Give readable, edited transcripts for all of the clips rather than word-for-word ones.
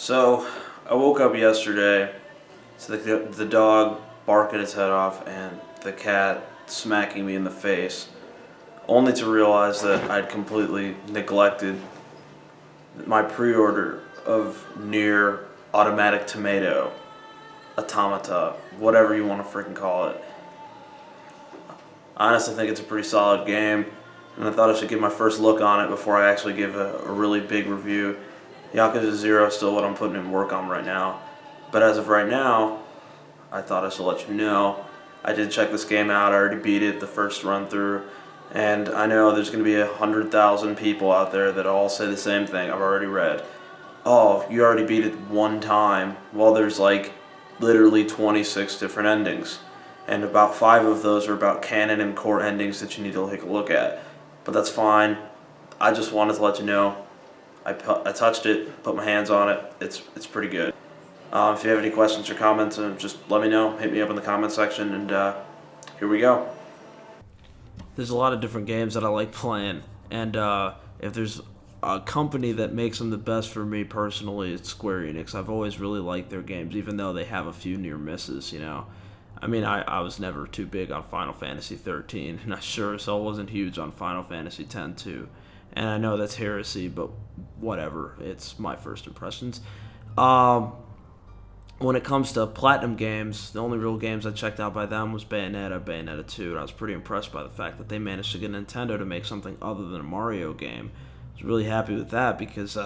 So, I woke up yesterday to the dog barking its head off and the cat smacking me in the face, only to realize that I'd completely neglected my pre-order of NieR Automatic Tomato, Automata, whatever you want to freaking call it. I honestly think it's a pretty solid game, and I thought I should give my first look on it before I actually give a really big review. Yakuza 0 is still what I'm putting in work on right now, but as of right now, I thought I should let you know. I did check this game out, I already beat it the first run through, and I know there's going to be 100,000 people out there that all say the same thing I've already read. Oh, you already beat it one time. Well, there's like literally 26 different endings, and about 5 of those are about canon and core endings that you need to take a look at. But that's fine. I just wanted to let you know. I touched it, put my hands on it. It's pretty good. If you have any questions or comments, just let me know. Hit me up in the comment section, and here we go. There's a lot of different games that I like playing, and if there's a company that makes them the best for me personally, it's Square Enix. I've always really liked their games, even though they have a few near misses, you know. I mean, I was never too big on Final Fantasy 13, and I sure as hell wasn't huge on Final Fantasy 10 too. And I know that's heresy, but whatever. It's my first impressions. When it comes to Platinum games, the only real games I checked out by them was Bayonetta 2, and I was pretty impressed by the fact that they managed to get Nintendo to make something other than a Mario game. I was really happy with that because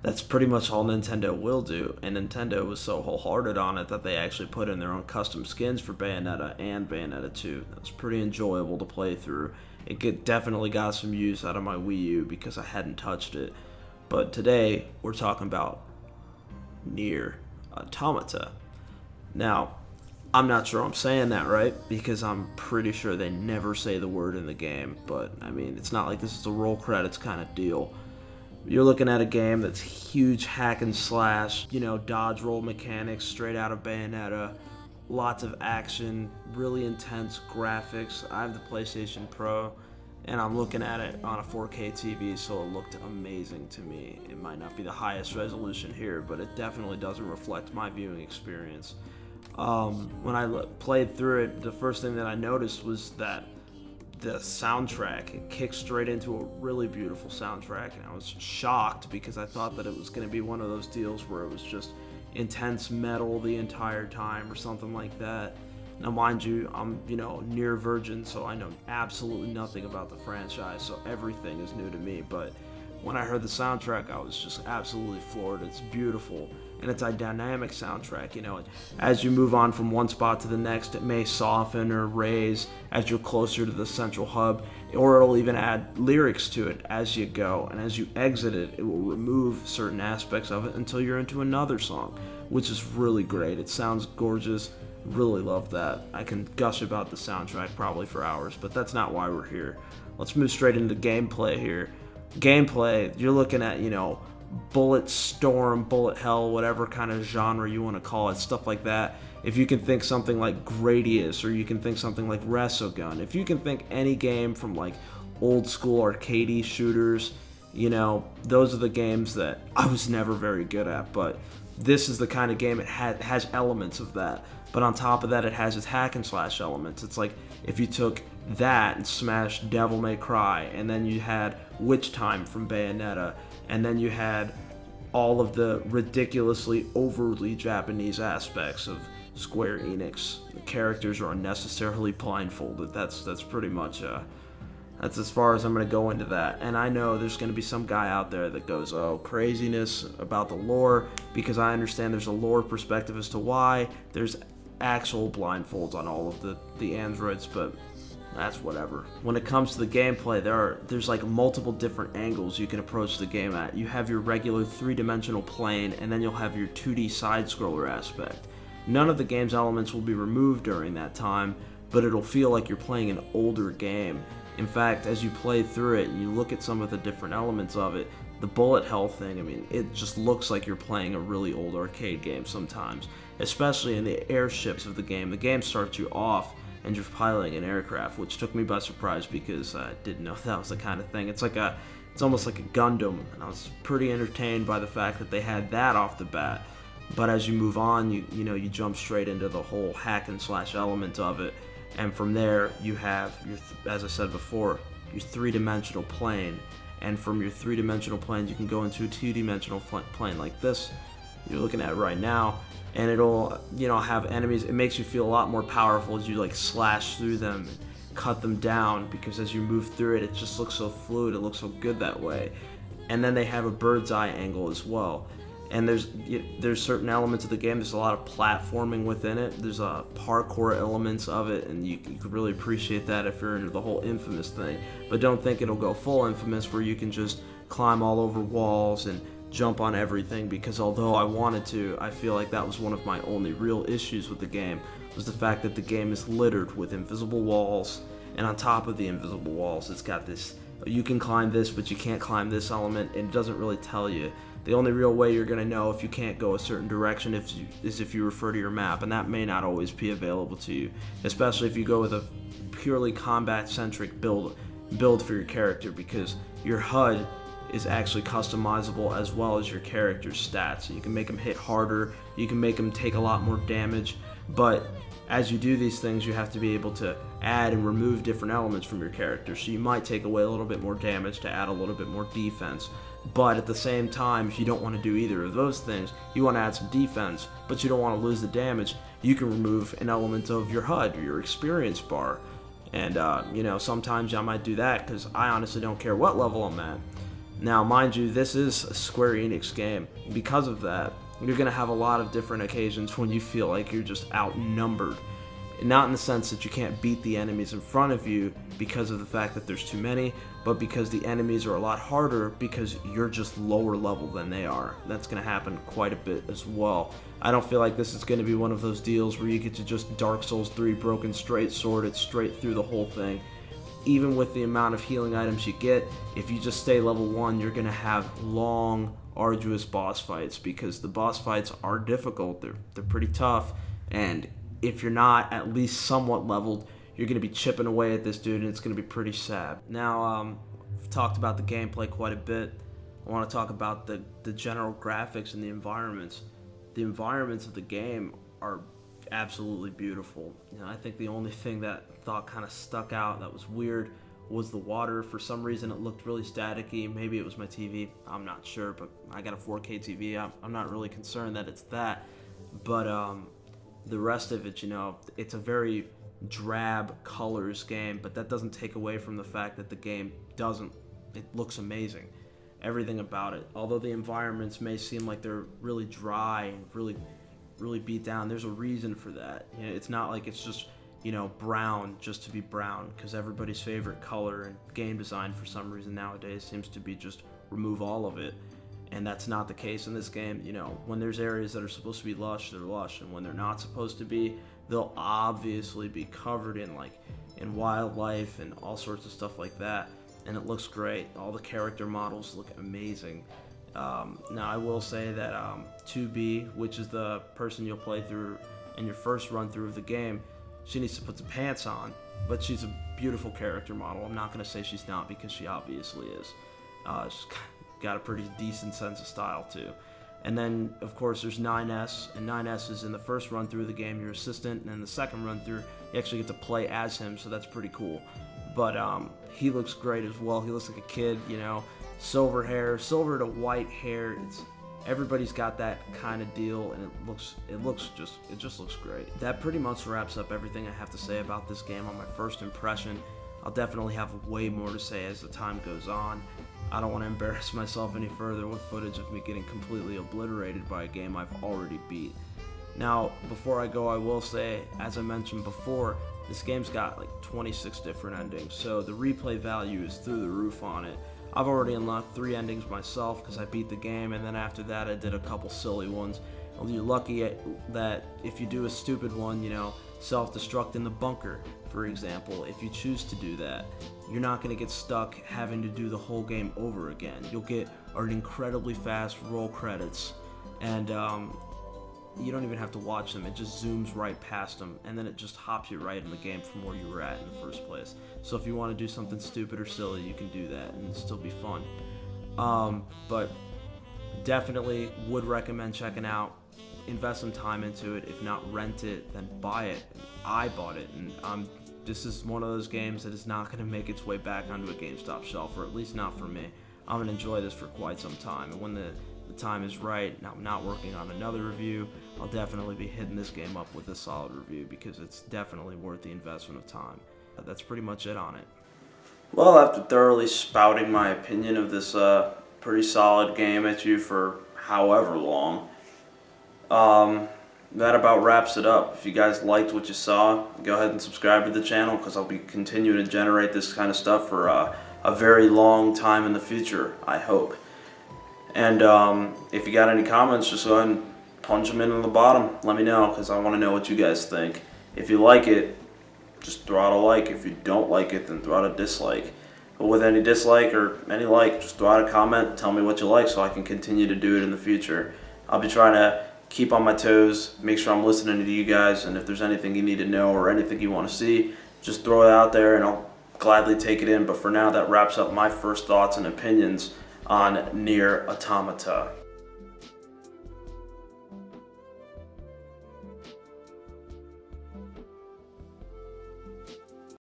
that's pretty much all Nintendo will do, and Nintendo was so wholehearted on it that they actually put in their own custom skins for Bayonetta and Bayonetta 2. That was pretty enjoyable to play through. It definitely got some use out of my Wii U because I hadn't touched it. But today, we're talking about NieR Automata. Now, I'm not sure I'm saying that right because I'm pretty sure they never say the word in the game. But, I mean, it's not like this is a roll credits kind of deal. You're looking at a game that's huge hack and slash, you know, dodge roll mechanics straight out of Bayonetta. Lots of action, really intense graphics. I have the PlayStation Pro, and I'm looking at it on a 4K TV, so it looked amazing to me. It might not be the highest resolution here, but it definitely doesn't reflect my viewing experience. When I played through it, the first thing that I noticed was that the soundtrack, it kicked straight into a really beautiful soundtrack, and I was shocked because I thought that it was going to be one of those deals where it was just intense metal the entire time or something like that. Now mind you, I'm near virgin, so I know absolutely nothing about the franchise, so everything is new to me. But when I heard the soundtrack, I was just absolutely floored. It's beautiful, and it's a dynamic soundtrack. As you move on from one spot to the next, it may soften or raise as you're closer to the central hub, or it'll even add lyrics to it as you go, and as you exit it, it will remove certain aspects of it until you're into another song, which is really great. It sounds gorgeous. Really love that. I can gush about the soundtrack probably for hours, but that's not why we're here. Let's move straight into gameplay here. Gameplay, you're looking at, bullet storm, bullet hell, whatever kind of genre you want to call it, stuff like that. If you can think something like Gradius, or you can think something like Resogun, if you can think any game from like old school arcadey shooters, those are the games that I was never very good at, but this is the kind of game it has elements of that. But on top of that, it has its hack and slash elements. It's like if you took that and smashed Devil May Cry, and then you had Witch Time from Bayonetta, and then you had all of the ridiculously overly Japanese aspects of Square Enix. The characters are unnecessarily blindfolded. That's pretty much that's as far as I'm going to go into that. And I know there's going to be some guy out there that goes, oh, craziness about the lore, because I understand there's a lore perspective as to why there's actual blindfolds on all of the androids, but that's whatever. When it comes to the gameplay, there's like multiple different angles you can approach the game at. You have your regular 3-dimensional plane, and then you'll have your 2D side-scroller aspect. None of the game's elements will be removed during that time, but it'll feel like you're playing an older game. In fact, as you play through it and you look at some of the different elements of it, the bullet hell thing, I mean, it just looks like you're playing a really old arcade game sometimes, especially in the airships of the game. The game starts you off and you're piloting an aircraft, which took me by surprise because I didn't know that was the kind of thing. It's like a It's almost like a Gundam, and I was pretty entertained by the fact that they had that off the bat. But as you move on, you jump straight into the whole hack and slash element of it, and from there you have as I said before, your three-dimensional plane, and from your three-dimensional plane you can go into a two-dimensional plane like this you're looking at right now, and it'll have enemies. It makes you feel a lot more powerful as you like slash through them and cut them down, because as you move through it, it just looks so fluid, it looks so good that way. And then they have a bird's eye angle as well. And there's certain elements of the game. There's a lot of platforming within it. There's parkour elements of it, and you could really appreciate that if you're into the whole Infamous thing. But don't think it'll go full Infamous where you can just climb all over walls and jump on everything, because although I wanted to, I feel like that was one of my only real issues with the game, was the fact that the game is littered with invisible walls, and on top of the invisible walls, it's got this, you can climb this, but you can't climb this element, and it doesn't really tell you. The only real way you're going to know if you can't go a certain direction is if you refer to your map, and that may not always be available to you, especially if you go with a purely combat-centric build for your character, because your HUD is actually customizable as well as your character's stats. You can make them hit harder, you can make them take a lot more damage, but as you do these things, you have to be able to add and remove different elements from your character. So you might take away a little bit more damage to add a little bit more defense. But at the same time, if you don't want to do either of those things, you want to add some defense, but you don't want to lose the damage, you can remove an element of your HUD or your experience bar. And, sometimes I might do that because I honestly don't care what level I'm at. Now, mind you, this is a Square Enix game. Because of that, you're going to have a lot of different occasions when you feel like you're just outnumbered. Not in the sense that you can't beat the enemies in front of you because of the fact that there's too many, but because the enemies are a lot harder because you're just lower level than they are. That's going to happen quite a bit as well. I don't feel like this is going to be one of those deals where you get to just Dark Souls 3 broken straight sword it straight through the whole thing. Even with the amount of healing items you get, if you just stay level 1, you're going to have long, arduous boss fights, because the boss fights are difficult. They're pretty tough, and if you're not at least somewhat leveled, you're going to be chipping away at this dude, and it's going to be pretty sad. Now, I've talked about the gameplay quite a bit. I want to talk about the general graphics and the environments. The environments of the game are absolutely beautiful. I think the only thing that thought kind of stuck out that was weird was the water. For some reason, it looked really staticky. Maybe it was my TV. I'm not sure, but I got a 4K TV. I'm not really concerned that it's that. But the rest of it, it's a very drab colors game, but that doesn't take away from the fact that the game it looks amazing. Everything about it. Although the environments may seem like they're really dry and really beat down, there's a reason for that. It's not like it's just brown just to be brown, because everybody's favorite color and game design for some reason nowadays seems to be just remove all of it. And that's not the case in this game. When there's areas that are supposed to be lush, they're lush, and when they're not supposed to be, they'll obviously be covered in wildlife and all sorts of stuff like that, and it looks great. All the character models look amazing. Now, I will say that 2B, which is the person you'll play through in your first run through of the game, she needs to put some pants on, but she's a beautiful character model. I'm not going to say she's not, because she obviously is. She's got a pretty decent sense of style too. And then, of course, there's 9S, and 9S is in the first run through of the game, your assistant, and in the second run through, you actually get to play as him, so that's pretty cool. But he looks great as well. He looks like a kid, silver hair, silver to white hair. Everybody's got that kind of deal, and it just looks great. That pretty much wraps up everything I have to say about this game on my first impression. I'll definitely have way more to say as the time goes on. I don't want to embarrass myself any further with footage of me getting completely obliterated by a game I've already beat. Now, before I go, I will say, as I mentioned before, this game's got 26 different endings, so the replay value is through the roof on it. I've already unlocked 3 endings myself because I beat the game, and then after that I did a couple silly ones. Well, you're lucky that if you do a stupid one, self-destruct in the bunker, for example, if you choose to do that, you're not going to get stuck having to do the whole game over again. You'll get an incredibly fast roll credits, and you don't even have to watch them. It just zooms right past them, and then it just hops you right in the game from where you were at in the first place. So if you want to do something stupid or silly, you can do that, and it'll still be fun. But definitely would recommend checking out. Invest some time into it. If not rent it, then buy it. I bought it, and this is one of those games that is not going to make its way back onto a GameStop shelf, or at least not for me. I'm going to enjoy this for quite some time, and when the time is right, and I'm not working on another review, I'll definitely be hitting this game up with a solid review, because it's definitely worth the investment of time. That's pretty much it on it. Well, after thoroughly spouting my opinion of this pretty solid game at you for however long, that about wraps it up. If you guys liked what you saw, go ahead and subscribe to the channel, because I'll be continuing to generate this kind of stuff for a very long time in the future, I hope. And if you got any comments, just go ahead and punch them in on the bottom. Let me know, because I want to know what you guys think. If you like it, just throw out a like. If you don't like it, then throw out a dislike. But with any dislike or any like, just throw out a comment. Tell me what you like so I can continue to do it in the future. I'll be trying to keep on my toes, make sure I'm listening to you guys, and if there's anything you need to know or anything you want to see, just throw it out there and I'll gladly take it in. But for now, that wraps up my first thoughts and opinions on NieR Automata.